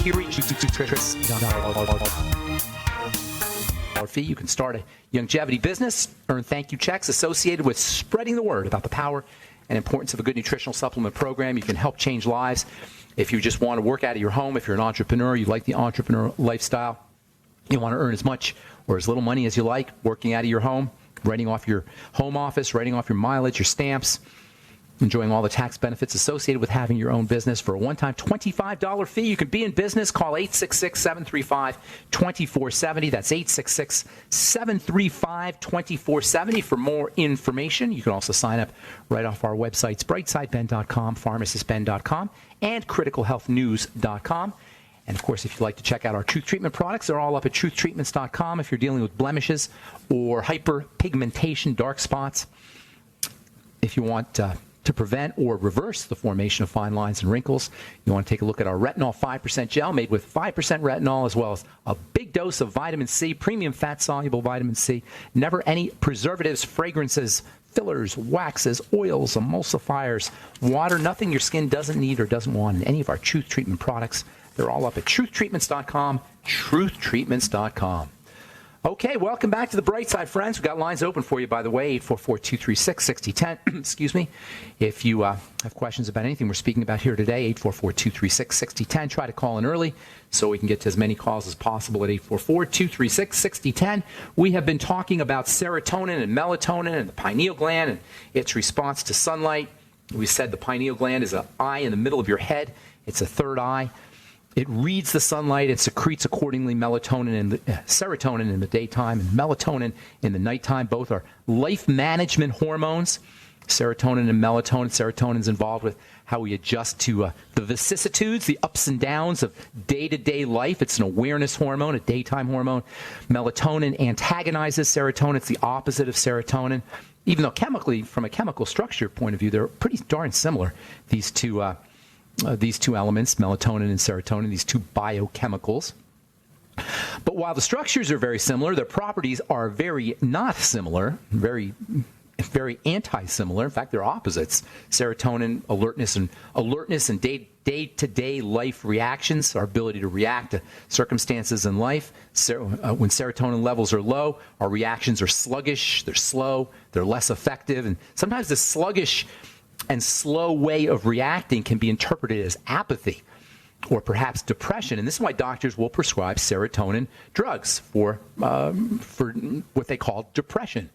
here at fee. You can start a longevity business, earn thank you checks associated with spreading the word about the power and importance of a good nutritional supplement program. You can help change lives. If you just want to work out of your home, if you're an entrepreneur, you like the entrepreneur lifestyle, you want to earn as much or as little money as you like working out of your home, writing off your home office, writing off your mileage, your stamps, enjoying all the tax benefits associated with having your own business for a one-time $25 fee. You can be in business. Call 866-735-2470. That's 866-735-2470 for more information. You can also sign up right off our websites, brightsideben.com, pharmacistben.com, and criticalhealthnews.com. And, of course, if you'd like to check out our Truth Treatment products, they're all up at truthtreatments.com. If you're dealing with blemishes or hyperpigmentation, dark spots, if you want to prevent or reverse the formation of fine lines and wrinkles, you want to take a look at our retinol 5% gel made with 5% retinol, as well as a big dose of vitamin C, premium fat-soluble vitamin C, never any preservatives, fragrances, fillers, waxes, oils, emulsifiers, water, nothing your skin doesn't need or doesn't want in any of our Truth Treatment products. They're all up at truthtreatments.com, truthtreatments.com. Okay, welcome back to the Bright Side, friends. We've got lines open for you, by the way, 844-236-6010. Excuse me. If you have questions about anything we're speaking about here today, 844-236-6010. Try to call in early so we can get to as many calls as possible at 844-236-6010. We have been talking about serotonin and melatonin and the pineal gland and its response to sunlight. We said the pineal gland is an eye in the middle of your head. It's a third eye. It reads the sunlight. It secretes accordingly serotonin in the daytime and melatonin in the nighttime. Both are life management hormones, serotonin and melatonin. Serotonin is involved with how we adjust to the vicissitudes, the ups and downs of day-to-day life. It's an awareness hormone, a daytime hormone. Melatonin antagonizes serotonin. It's the opposite of serotonin. Even though chemically, from a chemical structure point of view, they're pretty darn similar, these two elements, melatonin and serotonin, these two biochemicals. But while the structures are very similar, their properties are very not similar, very anti-similar. In fact, they're opposites. Serotonin, alertness and day-to-day life reactions, our ability to react to circumstances in life. When serotonin levels are low, our reactions are sluggish, they're slow, they're less effective. And sometimes the sluggish and slow way of reacting can be interpreted as apathy or perhaps depression. And this is why doctors will prescribe serotonin drugs for what they call depression.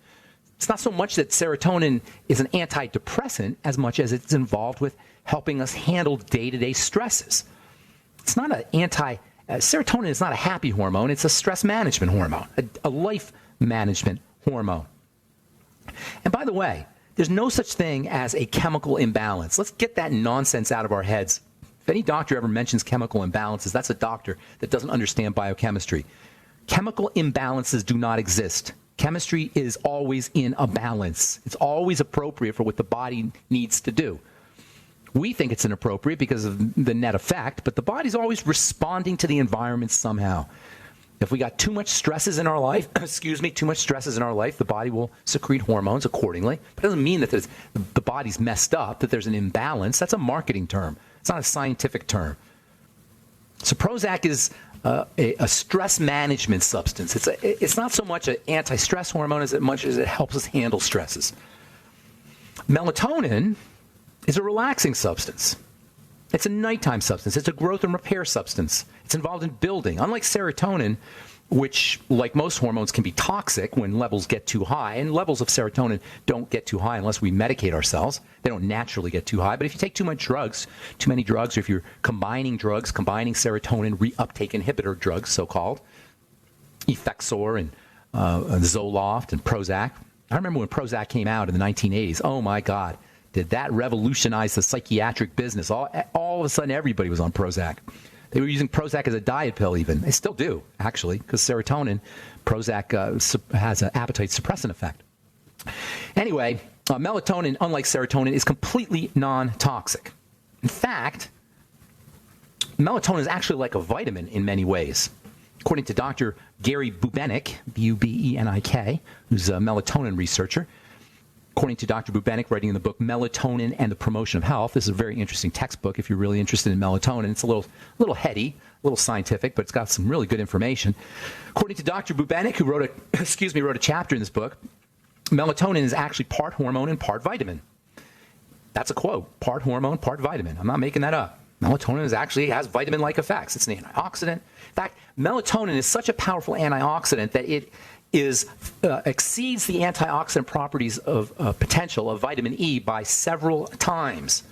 It's not so much that serotonin is an antidepressant as much as it's involved with helping us handle day-to-day stresses. It's not serotonin is not a happy hormone. It's a stress management hormone, a life management hormone. And by the way, there's no such thing as a chemical imbalance. Let's get that nonsense out of our heads. If any doctor ever mentions chemical imbalances, that's a doctor that doesn't understand biochemistry. Chemical imbalances do not exist. Chemistry is always in a balance. It's always appropriate for what the body needs to do. We think it's inappropriate because of the net effect, but the body's always responding to the environment somehow. If we got too much stresses in our life, the body will secrete hormones accordingly. But it doesn't mean that the body's messed up, that there's an imbalance. That's a marketing term. It's not a scientific term. So Prozac is a stress management substance. It's not so much an anti-stress hormone as much as it helps us handle stresses. Melatonin is a relaxing substance. It's a nighttime substance. It's a growth and repair substance. It's involved in building. Unlike serotonin, which, like most hormones, can be toxic when levels get too high, and levels of serotonin don't get too high unless we medicate ourselves. They don't naturally get too high. But if you take too many drugs, or if you're combining serotonin reuptake inhibitor drugs, so-called, Effexor and Zoloft and Prozac. I remember when Prozac came out in the 1980s. Oh, my God. Did that revolutionize the psychiatric business? All of a sudden, everybody was on Prozac. They were using Prozac as a diet pill even. They still do, actually, because serotonin, Prozac has an appetite suppressant effect. Anyway, melatonin, unlike serotonin, is completely non-toxic. In fact, melatonin is actually like a vitamin in many ways. According to Dr. Gary Bubenik, B-U-B-E-N-I-K, who's a melatonin researcher, according to Dr. Bubenik, writing in the book Melatonin and the Promotion of Health. This is a very interesting textbook if you're really interested in melatonin. It's a little heady, little scientific, but it's got some really good information. According to Dr. Bubenik, who wrote a chapter in this book, melatonin is actually part hormone and part vitamin. That's a quote, part hormone, part vitamin. I'm not making that up. Melatonin has vitamin-like effects. It's an antioxidant. In fact, melatonin is such a powerful antioxidant that it exceeds the antioxidant properties of potential of vitamin E by several times.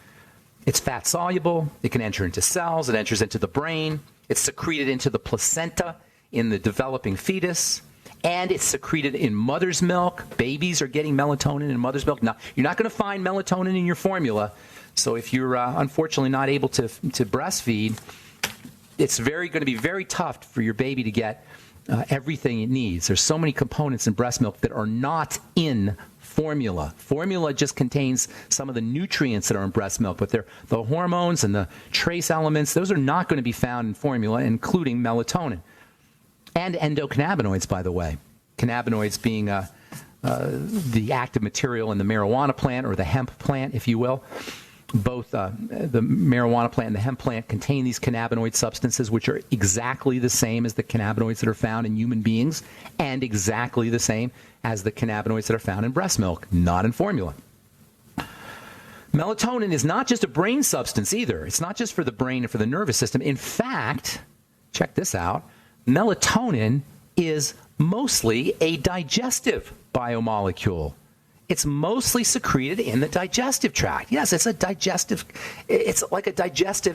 It's fat soluble. It can enter into cells. It enters into the brain. It's secreted into the placenta in the developing fetus. And it's secreted in mother's milk. Babies are getting melatonin in mother's milk. Now, you're not going to find melatonin in your formula. So if you're unfortunately not able to breastfeed, it's going to be very tough for your baby to get everything it needs. There's so many components in breast milk that are not in formula. Formula just contains some of the nutrients that are in breast milk, but the hormones and the trace elements, those are not going to be found in formula, including melatonin. And endocannabinoids, by the way. Cannabinoids being the active material in the marijuana plant, or the hemp plant, if you will. Both the marijuana plant and the hemp plant contain these cannabinoid substances, which are exactly the same as the cannabinoids that are found in human beings, and exactly the same as the cannabinoids that are found in breast milk, not in formula. Melatonin is not just a brain substance either. It's not just for the brain and for the nervous system. In fact, check this out, melatonin is mostly a digestive biomolecule. It's mostly secreted in the digestive tract. Yes, it's like a digestive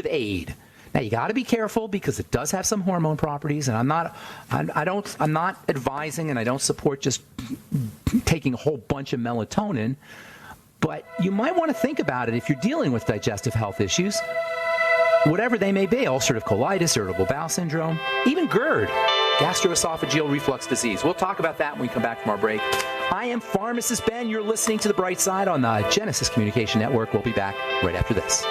aid, Now you got to be careful because it does have some hormone properties, and I'm not advising, and I don't support just taking a whole bunch of melatonin. But you might want to think about it if you're dealing with digestive health issues, whatever they may be: ulcerative colitis, irritable bowel syndrome, even GERD, gastroesophageal reflux disease. We'll talk about that when we come back from our break. I am Pharmacist Ben. You're listening to The Bright Side on the Genesis Communication Network. We'll be back right after this.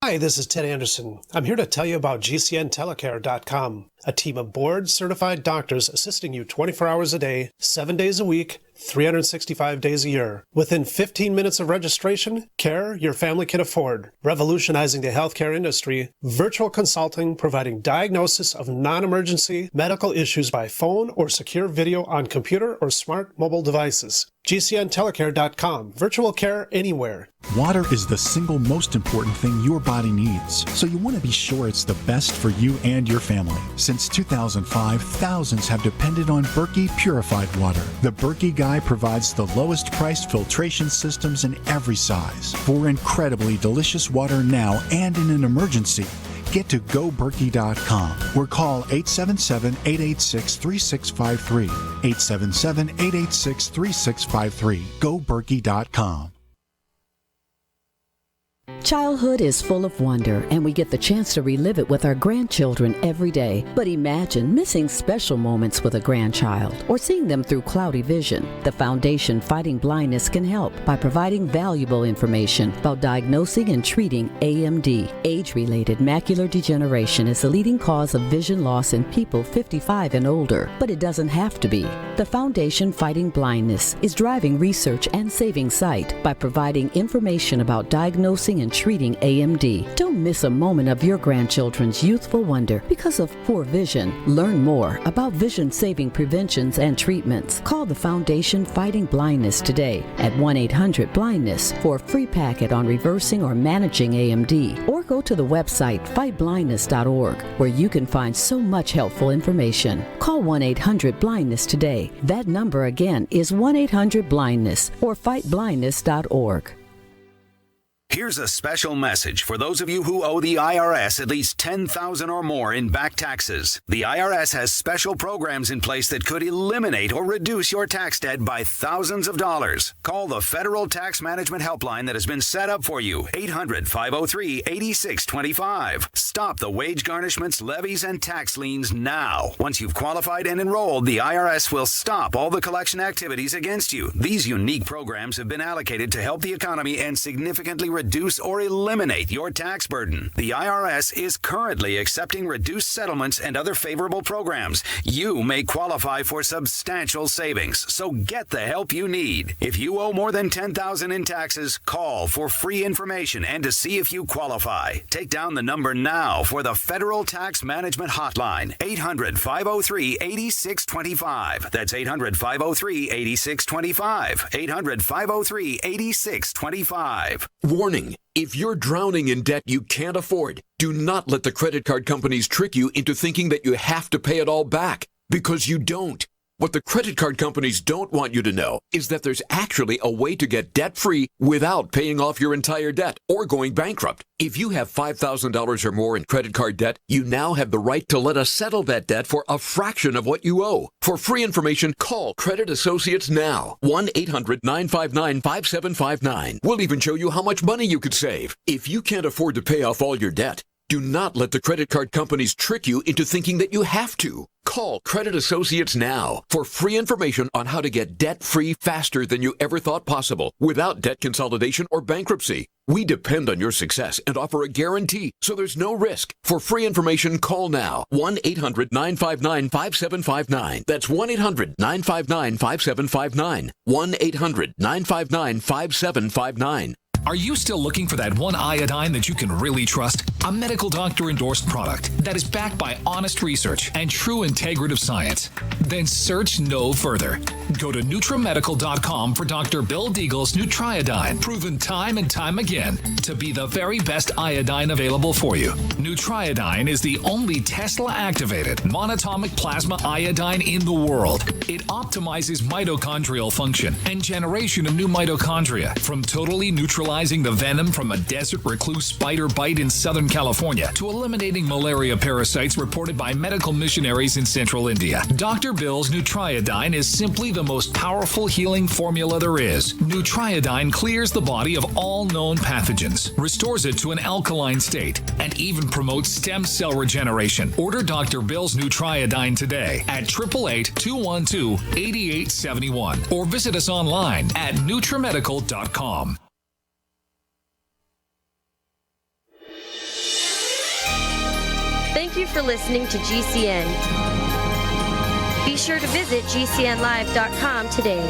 Hi, this is Ted Anderson. I'm here to tell you about GCNtelecare.com, a team of board-certified doctors assisting you 24 hours a day, 7 days a week, 365 days a year. Within 15 minutes of registration, care your family can afford. Revolutionizing the healthcare industry, virtual consulting providing diagnosis of non-emergency medical issues by phone or secure video on computer or smart mobile devices. GCNtelecare.com. Virtual care anywhere. Water is the single most important thing your body needs, so you want to be sure it's the best for you and your family. Since 2005, thousands have depended on Berkey purified water. The Berkey Guy provides the lowest priced filtration systems in every size for incredibly delicious water now and in an emergency. Get to GoBerkey.com or call 877-886-3653. 877-886-3653. GoBerkey.com. Childhood is full of wonder, and we get the chance to relive it with our grandchildren every day. But imagine missing special moments with a grandchild or seeing them through cloudy vision. The Foundation Fighting Blindness can help by providing valuable information about diagnosing and treating AMD. Age-related macular degeneration is the leading cause of vision loss in people 55 and older, but it doesn't have to be. The Foundation Fighting Blindness is driving research and saving sight by providing information about diagnosing and treating AMD. Don't miss a moment of your grandchildren's youthful wonder because of poor vision. Learn more about vision-saving preventions and treatments. Call the Foundation Fighting Blindness today at 1-800-BLINDNESS for a free packet on reversing or managing AMD. Or go to the website fightblindness.org, where you can find so much helpful information. Call 1-800-BLINDNESS today. That number again is 1-800-BLINDNESS or fightblindness.org. Here's a special message for those of you who owe the IRS at least $10,000 or more in back taxes. The IRS has special programs in place that could eliminate or reduce your tax debt by thousands of dollars. Call the Federal Tax Management Helpline that has been set up for you, 800-503-8625. Stop the wage garnishments, levies, and tax liens now. Once you've qualified and enrolled, the IRS will stop all the collection activities against you. These unique programs have been allocated to help the economy and significantly reduce or eliminate your tax burden. The IRS is currently accepting reduced settlements and other favorable programs. You may qualify for substantial savings, so get the help you need. If you owe more than $10,000 in taxes, call for free information and to see if you qualify. Take down the number now for the Federal Tax Management Hotline, 800-503-8625. That's 800-503-8625. 800-503-8625. Warning. If you're drowning in debt you can't afford, do not let the credit card companies trick you into thinking that you have to pay it all back, because you don't. What the credit card companies don't want you to know is that there's actually a way to get debt-free without paying off your entire debt or going bankrupt. If you have $5,000 or more in credit card debt, you now have the right to let us settle that debt for a fraction of what you owe. For free information, call Credit Associates now. 1-800-959-5759. We'll even show you how much money you could save. If you can't afford to pay off all your debt, do not let the credit card companies trick you into thinking that you have to. Call Credit Associates now for free information on how to get debt-free faster than you ever thought possible without debt consolidation or bankruptcy. We depend on your success and offer a guarantee, so there's no risk. For free information, call now. 1-800-959-5759. That's 1-800-959-5759. 1-800-959-5759. Are you still looking for that one iodine that you can really trust? A medical doctor endorsed product that is backed by honest research and true integrative science? Then search no further. Go to NutriMedical.com for Dr. Bill Deagle's Nutriodine, proven time and time again to be the very best iodine available for you. Nutriodine is the only Tesla-activated monatomic plasma iodine in the world. It optimizes mitochondrial function and generation of new mitochondria from totally neutralizing the venom from a desert recluse spider bite in Southern California to eliminating malaria parasites reported by medical missionaries in central India. Dr. Bill's Nutriodine is simply the most powerful healing formula there is. Nutriodine clears the body of all known pathogens, restores it to an alkaline state, and even promotes stem cell regeneration. Order Dr. Bill's Nutriodine today at 888-212-8871 or visit us online at NutriMedical.com. Thank you for listening to GCN. Be sure to visit GCNlive.com today.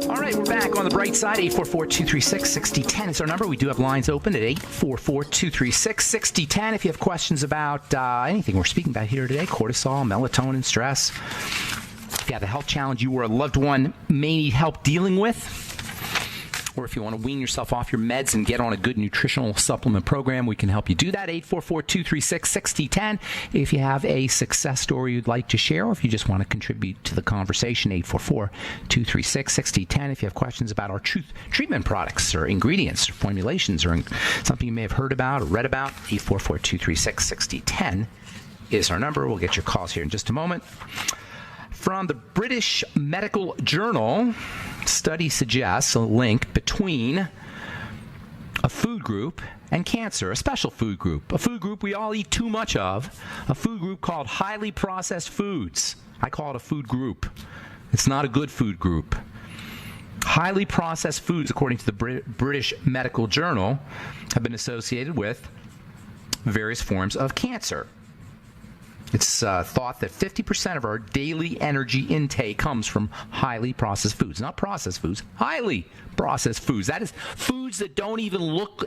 All right, we're back on the bright side. 844-236-6010 is our number. We do have lines open at 844-236-6010. If you have questions about anything we're speaking about here today, cortisol, melatonin, stress, if you have a health challenge you or a loved one may need help dealing with, or if you want to wean yourself off your meds and get on a good nutritional supplement program, we can help you do that. 844-236-6010. If you have a success story you'd like to share, or if you just want to contribute to the conversation, 844-236-6010. If you have questions about our treatment products or ingredients or formulations or something you may have heard about or read about, 844-236-6010 is our number. We'll get your calls here in just a moment. From the British Medical Journal, study suggests a link between a food group and cancer, a special food group, a food group we all eat too much of, a food group called highly processed foods. I call it a food group. It's not a good food group. Highly processed foods, according to the British Medical Journal, have been associated with various forms of cancer. It's thought that 50% of our daily energy intake comes from highly processed foods. Not processed foods, highly processed foods. That is foods that don't even look,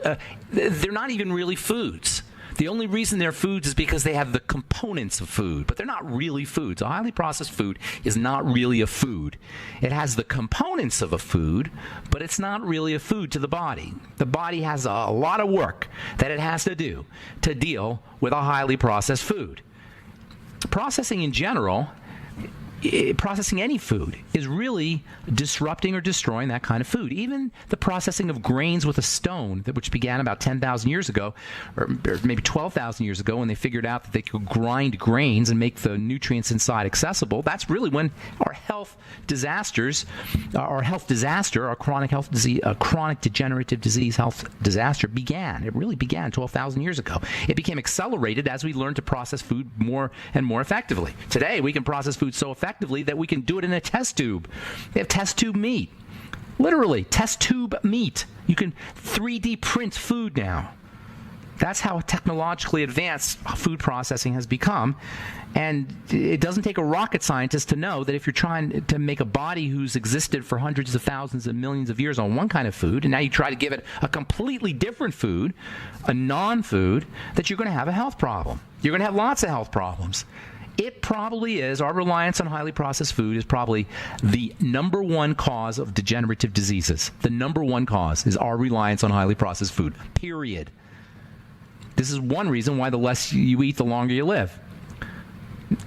they're not even really foods. The only reason they're foods is because they have the components of food, but they're not really foods. A highly processed food is not really a food. It has the components of a food, but it's not really a food to the body. The body has a lot of work that it has to do to deal with a highly processed food. Processing in general, processing any food is really disrupting or destroying that kind of food. Even the processing of grains with a stone, which began about 10,000 years ago, or maybe 12,000 years ago, when they figured out that they could grind grains and make the nutrients inside accessible, that's really when our health disasters, our health disaster, our chronic health disease, chronic degenerative disease health disaster began. It really began 12,000 years ago. It became accelerated as we learned to process food more and more effectively. Today, we can process food so effectively that we can do it in a test tube. They have test tube meat. Literally, test tube meat. You can 3D print food now. That's how technologically advanced food processing has become. And it doesn't take a rocket scientist to know that if you're trying to make a body who's existed for hundreds of thousands and millions of years on one kind of food, and now you try to give it a completely different food, a non-food, that you're going to have a health problem. You're going to have lots of health problems. It probably is. Our reliance on highly processed food is probably the number one cause of degenerative diseases. The number one cause is our reliance on highly processed food, period. This is one reason why the less you eat, the longer you live.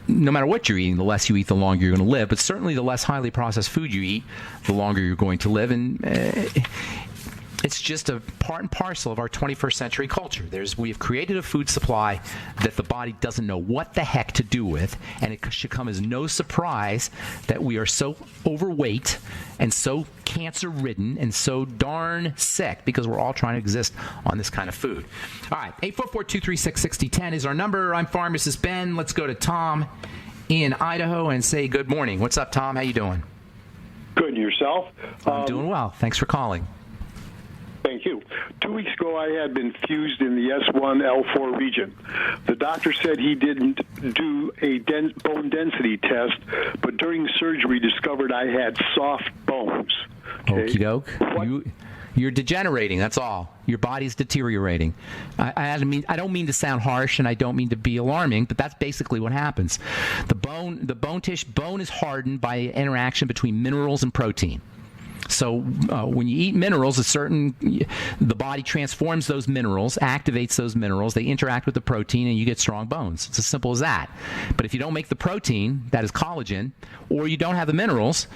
No matter what you're eating, the less you eat, the longer you're going to live. But certainly the less highly processed food you eat, the longer you're going to live. And it's just a part and parcel of our 21st century culture. We have created a food supply that the body doesn't know what the heck to do with, and it should come as no surprise that we are so overweight and so cancer-ridden and so darn sick because we're all trying to exist on this kind of food. All right, 844-236-6010 is our number. I'm Pharmacist Ben. Let's go to Tom in Idaho and say good morning. What's up, Tom? How you doing? Good. Yourself? I'm doing well. Thanks for calling. Thank you. 2 weeks ago, I had been fused in the S1-L4 region. The doctor said he didn't do a bone density test, but during surgery discovered I had soft bones. Okay? Okie doke. You're degenerating. That's all. Your body's deteriorating. I don't mean to sound harsh, and I don't mean to be alarming, but that's basically what happens. The bone is hardened by interaction between minerals and protein. So when you eat minerals, the body transforms those minerals, activates those minerals, they interact with the protein, and you get strong bones. It's as simple as that. But if you don't make the protein, that is collagen, or you don't have the minerals,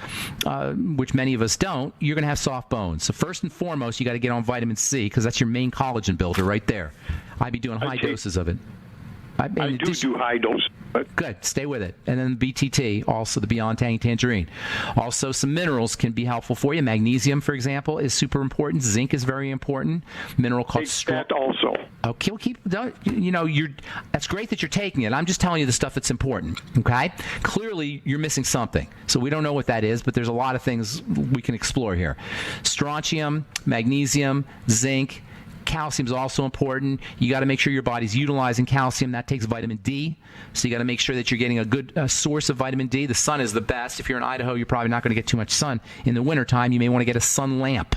which many of us don't, you're going to have soft bones. So first and foremost, you got to get on vitamin C because that's your main collagen builder right there. I'd be doing high doses of it. I do high dose. Good. Stay with it. And then the BTT, also the Beyond Tangerine. Also, some minerals can be helpful for you. Magnesium, for example, is super important. Zinc is very important. Mineral called that also. Okay, that's great that you're taking it. I'm just telling you the stuff that's important. Okay. Clearly, you're missing something. So we don't know what that is, but there's a lot of things we can explore here. Strontium, magnesium, zinc. Calcium is also important. You got to make sure your body's utilizing calcium. That takes vitamin D. So you got to make sure that you're getting a good source of vitamin D. The sun is the best. If you're in Idaho, you're probably not going to get too much sun. In the wintertime, you may want to get a sun lamp.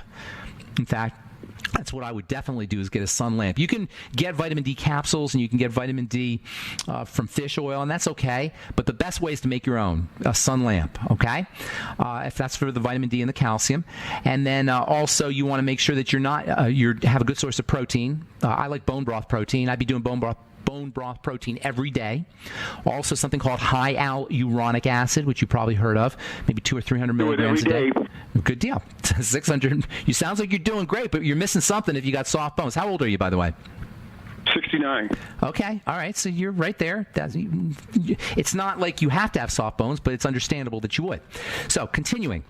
In fact, that's what I would definitely do is get a sun lamp. You can get vitamin D capsules and you can get vitamin D from fish oil, and that's okay. But the best way is to make your own, a sun lamp, okay? If that's for the vitamin D and the calcium. And then also you want to make sure that you have a good source of protein. I like bone broth protein. I'd be doing bone broth protein every day. Also something called high hyaluronic acid, which you probably heard of, maybe 200 or 300 milligrams a day. Good deal. 600. You sounds like you're doing great, but you're missing something if you got soft bones. How old are you, by the way? 69. Okay. All right. So you're right there. It's not like you have to have soft bones, but it's understandable that you would. So continuing,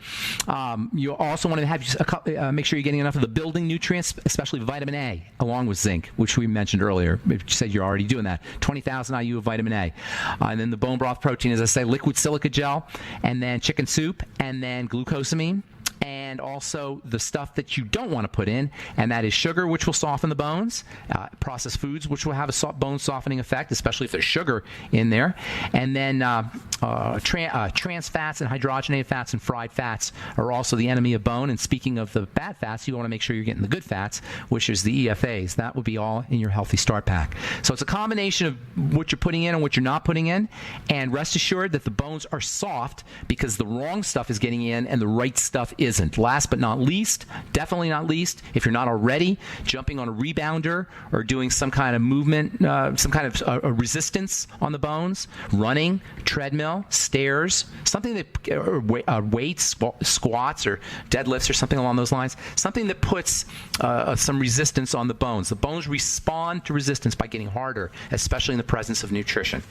you also want to have make sure you're getting enough of the building nutrients, especially vitamin A, along with zinc, which we mentioned earlier. You said you're already doing that. 20,000 IU of vitamin A. And then the bone broth protein, as I say, liquid silica gel, and then chicken soup, and then glucosamine. And also the stuff that you don't want to put in, and that is sugar, which will soften the bones, processed foods, which will have a bone softening effect, especially if there's sugar in there, and then trans fats and hydrogenated fats and fried fats are also the enemy of bone. And speaking of the bad fats, you want to make sure you're getting the good fats, which is the EFAs. That would be all in your Healthy Start Pack. So it's a combination of what you're putting in and what you're not putting in, and rest assured that the bones are soft because the wrong stuff is getting in and the right stuff isn't. Last but not least, definitely not least, if you're not already, jumping on a rebounder or doing some kind of movement, some kind of a resistance on the bones, running, treadmill, stairs, something that weights, squats or deadlifts or something along those lines, something that puts some resistance on the bones. The bones respond to resistance by getting harder, especially in the presence of nutrition.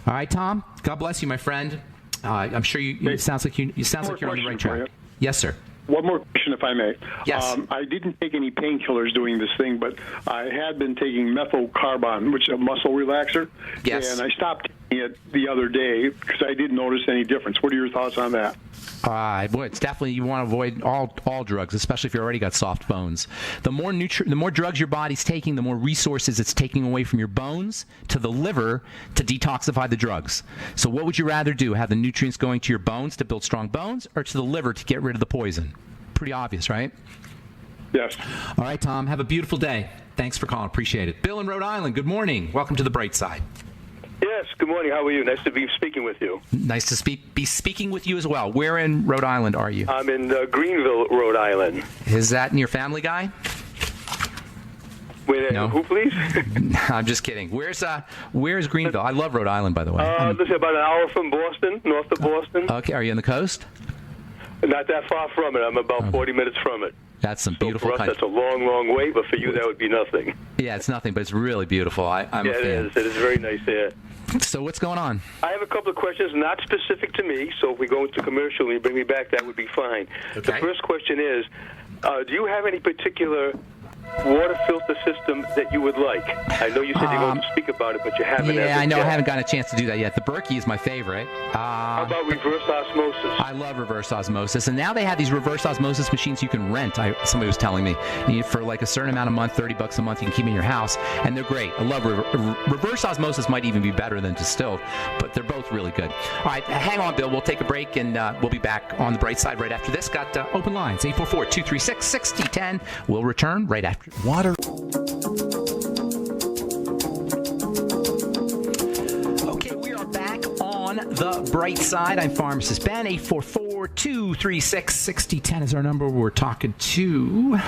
All right, Tom, God bless you, my friend. I'm sure you sounds like you're on the right track. Yes, sir. One more question, if I may. Yes. I didn't take any painkillers doing this thing, but I had been taking methylcarbon, which is a muscle relaxer. Yes. And I stopped taking it the other day because I didn't notice any difference. What are your thoughts on that? Boy, it's definitely, you want to avoid all drugs, especially if you already got soft bones. The more drugs your body's taking, the more resources it's taking away from your bones to the liver to detoxify the drugs. So what would you rather do? Have the nutrients going to your bones to build strong bones, or to the liver to get rid of the poison? Pretty obvious, right? Yes. All right, Tom, have a beautiful day. Thanks for calling. Appreciate it. Bill in Rhode Island, good morning. Welcome to the Bright Side. Yes, good morning. How are you? Nice to be speaking with you. Nice to be speaking with you as well. Where in Rhode Island are you? I'm in Greenville, Rhode Island. Is that near Family Guy? Wait, No. Who, please? I'm just kidding. Where's Greenville? I love Rhode Island, by the way. Listen, about an hour from Boston, north of Boston. Okay, are you on the coast? Not that far from it. I'm about 40 minutes from it. That's some So beautiful for us, country. that's a long, long way, but for you, that would be nothing. Yeah, it's nothing, but it's really beautiful. I'm a fan. It is. It is very nice there. So what's going on? I have a couple of questions, not specific to me, so if we go into commercial and you bring me back, that would be fine. Okay. The first question is, do you have any particular water filter system that you would like? I know you said you're going to speak about it, but you haven't. Yeah, I know. I haven't gotten a chance to do that yet. The Berkey is my favorite. How about reverse osmosis? I love reverse osmosis, and now they have these reverse osmosis machines you can rent. Somebody was telling me, for like a certain amount of month, $30 a month, you can keep them in your house, and they're great. I love reverse osmosis. Might even be better than distilled, but they're both really good. All right, hang on, Bill. We'll take a break, and we'll be back on the Bright Side right after this. Got open lines 844-236-6010. We'll return right after. Water. Okay, we are back on the Bright Side. I'm Pharmacist Ben. 844-236-6010 is our number. We're talking to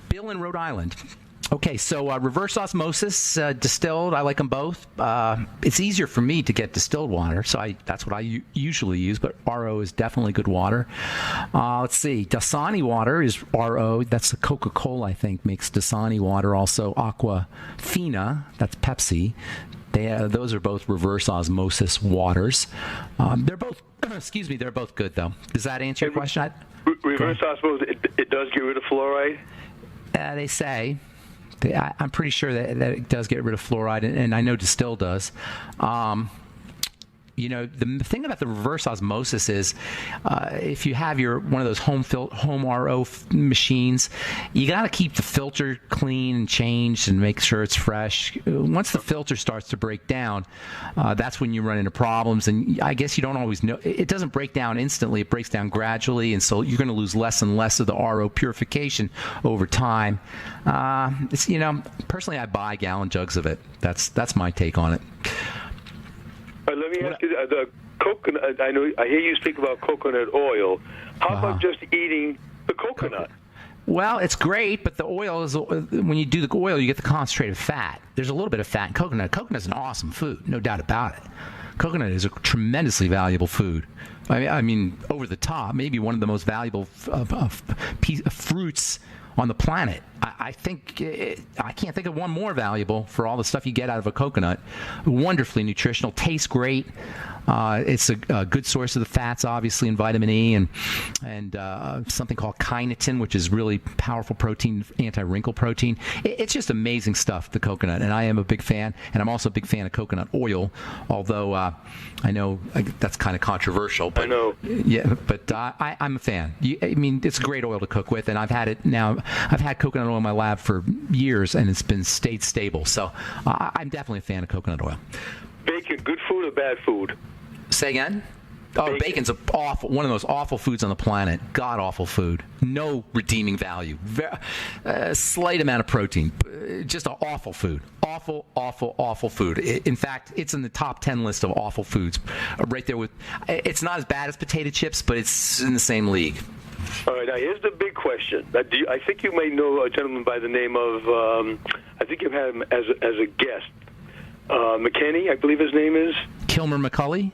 Bill in Rhode Island. Okay, so reverse osmosis, distilled, I like them both. It's easier for me to get distilled water, so that's what I usually use, but RO is definitely good water. Let's see, Dasani water is RO. That's the Coca-Cola, I think, makes Dasani water. Also Aquafina, that's Pepsi. Those are both reverse osmosis waters. They're both, they're both good, though. Does that answer your question? Reverse osmosis, it does get rid of fluoride? They say. I'm pretty sure that it does get rid of fluoride, and I know Distill does. The thing about the reverse osmosis is if you have one of those home RO machines, you got to keep the filter clean and changed and make sure it's fresh. Once the filter starts to break down, that's when you run into problems. And I guess you don't always know. It doesn't break down instantly. It breaks down gradually, and so you're going to lose less and less of the RO purification over time. Personally, I buy gallon jugs of it. That's my take on it. Let me ask you, the coconut, I hear you speak about coconut oil. How about just eating the coconut? Well, it's great, but the oil is, when you do the oil, you get the concentrated fat. There's a little bit of fat in coconut. Coconut is an awesome food, no doubt about it. Coconut is a tremendously valuable food. I mean, over the top, maybe one of the most valuable fruits on the planet. I think I can't think of one more valuable for all the stuff you get out of a coconut. Wonderfully nutritional, tastes great. It's a good source of the fats, obviously, and vitamin E, and something called kynatin, which is really powerful protein, anti-wrinkle protein. It's just amazing stuff, the coconut, and I am a big fan, and I'm also a big fan of coconut oil, although I know that's kind of controversial. But, I know. Yeah, but I'm a fan. It's a great oil to cook with, and I've had it now. I've had coconut oil in my lab for years, and it's stayed stable. So I'm definitely a fan of coconut oil. Bacon, good food or bad food? Say again? Oh, bacon's one of those awful foods on the planet. God-awful food. No redeeming value. Slight amount of protein. Just an awful food. Awful, awful, awful food. In fact, it's in the top 10 list of awful foods. Right there with. It's not as bad as potato chips, but it's in the same league. All right, now here's the big question. I think you may know a gentleman by the name of, I think you've had him as a guest. McKinney, I believe his name is. Kilmer McCulley?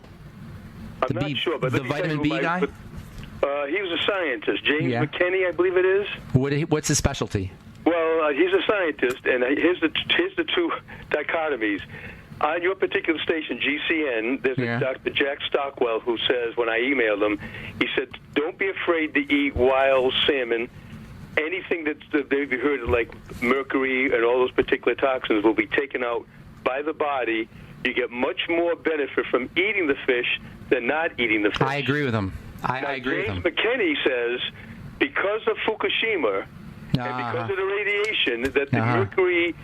I'm not sure, but the vitamin B guy? He was a scientist. James McKinney, I believe it is. What's his specialty? Well, he's a scientist, and here's the two dichotomies. On your particular station, GCN, there's a Dr. Jack Stockwell who says, when I emailed him, he said, don't be afraid to eat wild salmon. Anything that they've heard, like mercury and all those particular toxins, will be taken out by the body. You get much more benefit from eating the fish than not eating the fish. I agree with him. I agree with James him. McKinney says, because of Fukushima and because of the radiation, that the mercury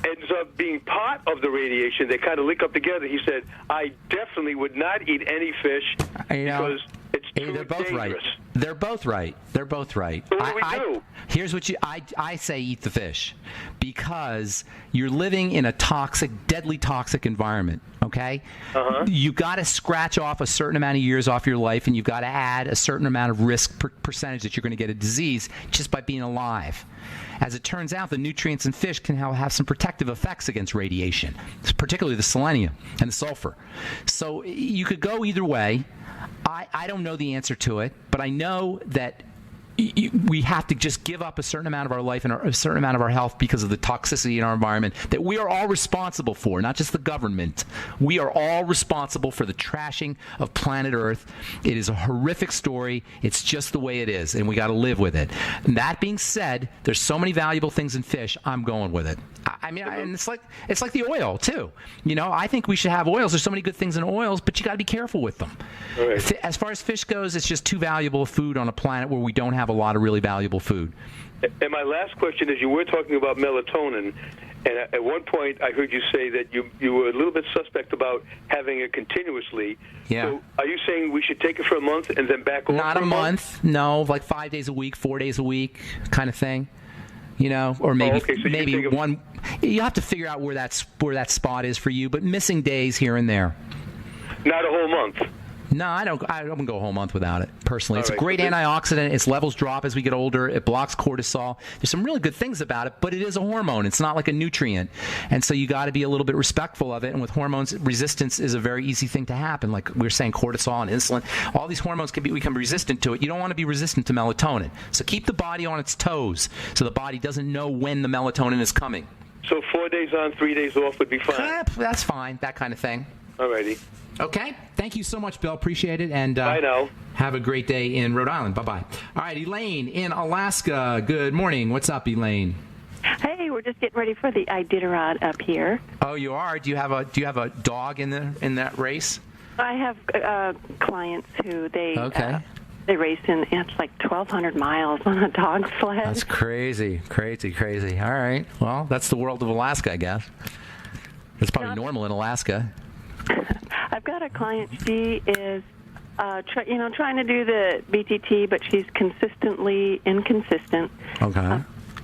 ends up being part of the radiation. They kind of link up together. He said, I definitely would not eat any fish because it's too dangerous. Right. They're both right. They're both right. So what do we do? Here's what I say: eat the fish, because you're living in a toxic, deadly toxic environment. Okay, you got to scratch off a certain amount of years off your life, and you've got to add a certain amount of risk percentage that you're going to get a disease just by being alive. As it turns out, the nutrients in fish can have some protective effects against radiation, particularly the selenium and the sulfur. So you could go either way. I don't know the answer to it, but I know that we have to just give up a certain amount of our life and a certain amount of our health because of the toxicity in our environment that we are all responsible for, not just the government. We are all responsible for the trashing of planet Earth. It is a horrific story. It's just the way it is, and we got to live with it. And that being said, there's so many valuable things in fish. I'm going with it. I mean, and it's like the oil too. You know, I think we should have oils. There's so many good things in oils, but you got to be careful with them. Right. As far as fish goes, it's just too valuable food on a planet where we don't have a lot of really valuable food. And my last question is, you were talking about melatonin, and at one point I heard you say that you were a little bit suspect about having it continuously. Yeah. So are you saying we should take it for a month and then back off? Not a month. No, like 5 days a week, 4 days a week kind of thing. You know, or maybe maybe one. You have to figure out where that spot is for you, but missing days here and there. Not a whole month. No, I don't go a whole month without it, personally. It's a great antioxidant. Its levels drop as we get older. It blocks cortisol. There's some really good things about it, but it is a hormone. It's not like a nutrient. And so you got to be a little bit respectful of it. And with hormones, resistance is a very easy thing to happen. Like we were saying, cortisol and insulin. All these hormones can become resistant to it. You don't want to be resistant to melatonin. So keep the body on its toes so the body doesn't know when the melatonin is coming. So 4 days on, 3 days off would be fine? That's fine, that kind of thing. All righty. Okay. Thank you so much, Bill. Appreciate it. And bye now. Have a great day in Rhode Island. Bye-bye. All right, Elaine in Alaska. Good morning. What's up, Elaine? Hey, we're just getting ready for the Iditarod up here. Oh, you are? Do you have a dog in that race? I have clients who they race in. It's like 1,200 miles on a dog sled. That's crazy. All right. Well, that's the world of Alaska, I guess. It's probably normal in Alaska. I've got a client. She is, trying to do the BTT, but she's consistently inconsistent. Okay.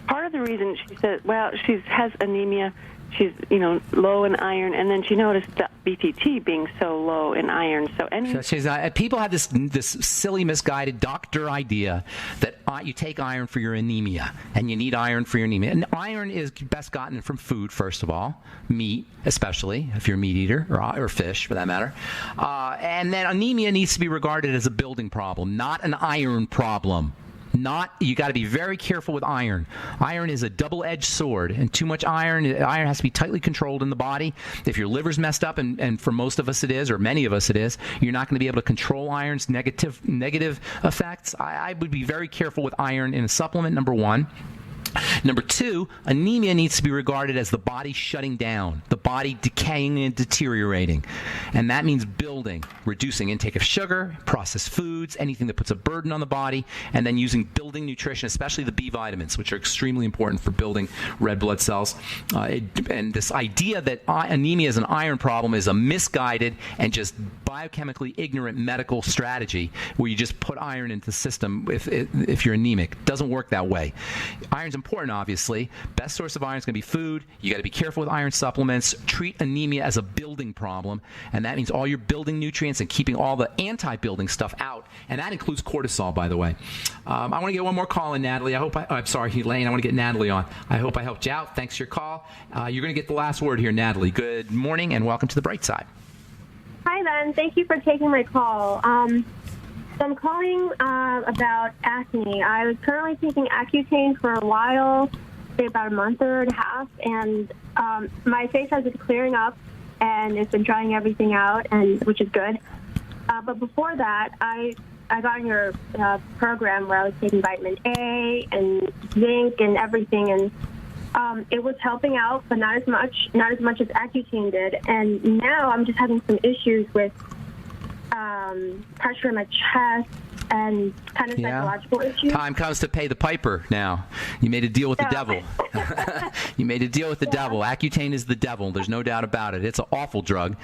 Part of the reason she said, she has anemia. She's, low in iron, and then she noticed the BTT being so low in iron. So people have this silly, misguided doctor idea that you take iron for your anemia, and you need iron for your anemia. And iron is best gotten from food, first of all, meat, especially if you're a meat eater, or fish, for that matter. And then anemia needs to be regarded as a building problem, not an iron problem. You got to be very careful with iron. Iron is a double-edged sword, and too much iron has to be tightly controlled in the body. If your liver's messed up, and for most of us it is, or many of us it is, you're not going to be able to control iron's negative effects. I would be very careful with iron in a supplement, number one. Number two, anemia needs to be regarded as the body shutting down, the body decaying and deteriorating. And that means building, reducing intake of sugar, processed foods, anything that puts a burden on the body, and then using building nutrition, especially the B vitamins, which are extremely important for building red blood cells. And this idea that anemia is an iron problem is a misguided and just biochemically ignorant medical strategy where you just put iron into the system if you're anemic. It doesn't work that way. Iron's important, obviously. Best source of iron is going to be food. You got to be careful with iron supplements. Treat anemia as a building problem, and that means all your building nutrients and keeping all the anti-building stuff out, and that includes cortisol, by the way. I want to get one more call in, Natalie. I'm sorry, Elaine. I want to get Natalie on. I hope I helped you out. Thanks for your call. You're going to get the last word here, Natalie. Good morning, and welcome to the Bright Side. Hi, Ben. Thank you for taking my call. So I'm calling about acne. I was currently taking Accutane for a while, say about a month or a half, and my face has been clearing up. and it's been drying everything out, and which is good. But before that, I got in your program where I was taking vitamin A and zinc and everything, and it was helping out, but not as much as Accutane did. And now I'm just having some issues with pressure in my chest and kind of psychological issues. Time comes to pay the piper now. You made a deal with the devil. You made a deal with the devil. Accutane is the devil. There's no doubt about it. It's an awful drug.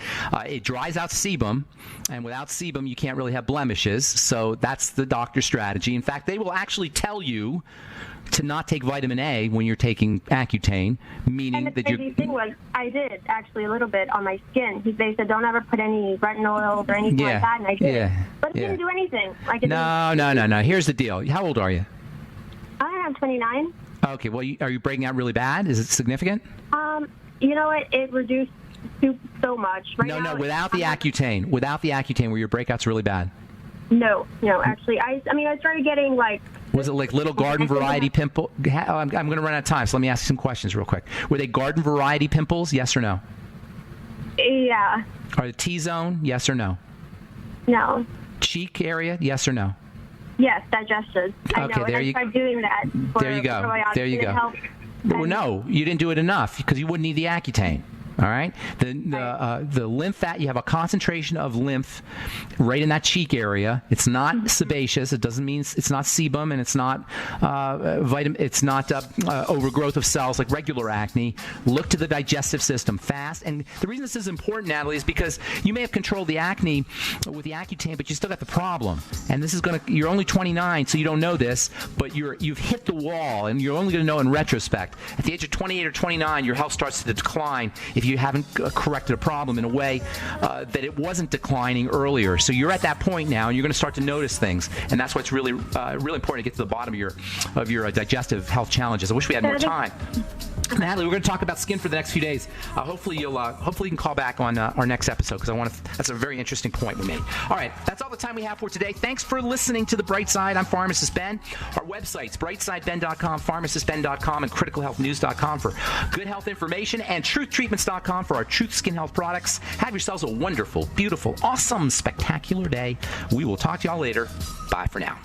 It dries out sebum, and without sebum, you can't really have blemishes. So that's the doctor's strategy. In fact, they will actually tell you to not take vitamin A when you're taking Accutane, meaning and the that you're... crazy thing was, I did actually a little bit on my skin. They said don't ever put any retinol oils or anything like that, and I did. But it didn't do anything. No. Here's the deal. How old are you? I am 29. Okay, well, are you breaking out really bad? Is it significant? You know what? It reduced so much. No, without the Accutane. Without the Accutane, were your breakouts really bad? No, actually. I started getting, like... Was it like little garden variety pimple? I'm going to run out of time, so let me ask you some questions real quick. Were they garden variety pimples, yes or no? Yeah. Are the T-zone, yes or no? No. Cheek area, yes or no? Yes, digested. I know, there and you I started doing that. There you go. There you go. Well, no, you didn't do it enough because you wouldn't need the Accutane. All right, the lymph fat, you have a concentration of lymph right in that cheek area. It's not sebaceous. It doesn't mean it's not sebum, and it's not It's not overgrowth of cells like regular acne. Look to the digestive system fast. And the reason this is important, Natalie, is because you may have controlled the acne with the Accutane, but you still got the problem. And this is you're only 29, so you don't know this, but you've hit the wall, and you're only going to know in retrospect. At the age of 28 or 29, your health starts to decline if you haven't corrected a problem in a way that it wasn't declining earlier. So you're at that point now, and you're going to start to notice things, and that's why it's really important to get to the bottom of your digestive health challenges. I wish we had more time. Natalie, we're going to talk about skin for the next few days. Hopefully you can call back on our next episode because that's a very interesting point we made. All right, that's all the time we have for today. Thanks for listening to The Bright Side. I'm Pharmacist Ben. Our websites, brightsideben.com, pharmacistben.com, and criticalhealthnews.com for good health information, and truthtreatments.com for our Truth Skin Health products. Have yourselves a wonderful, beautiful, awesome, spectacular day. We will talk to y'all later. Bye for now.